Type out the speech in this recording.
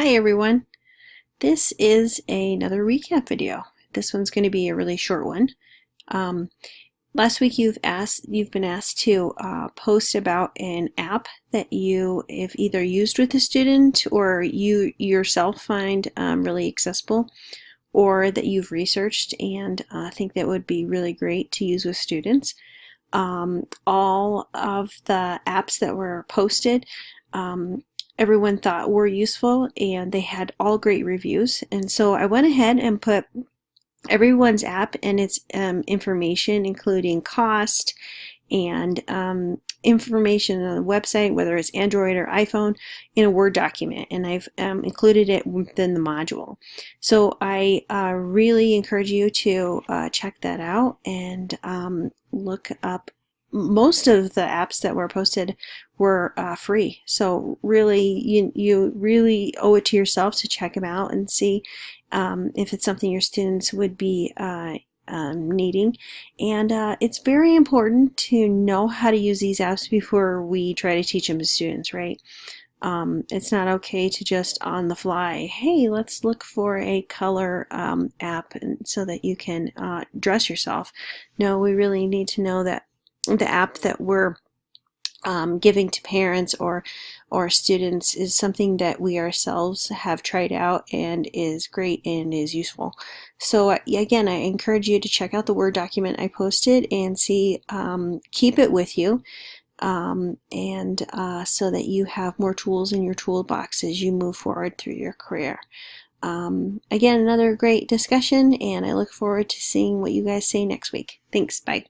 Hi everyone. This is another recap video. This one's going to be a really short one. Um, Last week you've been asked to post about an app that you have either used with a student or you yourself find really accessible, or that you've researched and think that would be really great to use with students. All of the apps that were posted, everyone thought were useful, and they had all great reviews. And so I went ahead and put everyone's app and its information, including cost and information on the website, whether it's Android or iPhone, in a Word document, and I've included it within the module. So I really encourage you to check that out and look up. Most of the apps that were posted were free, so really you really owe it to yourself to check them out and see if it's something your students would be needing. And it's very important to know how to use these apps before we try to teach them to students, right? It's not okay to just on the fly, hey, let's look for a color app so that you can dress yourself. No, we really need to know that the app that we're giving to parents or students is something that we ourselves have tried out and is great and is useful. So again, I encourage you to check out the Word document I posted and see, keep it with you, and so that you have more tools in your toolbox as you move forward through your career. Again, another great discussion, and I look forward to seeing what you guys say next week. Thanks. Bye.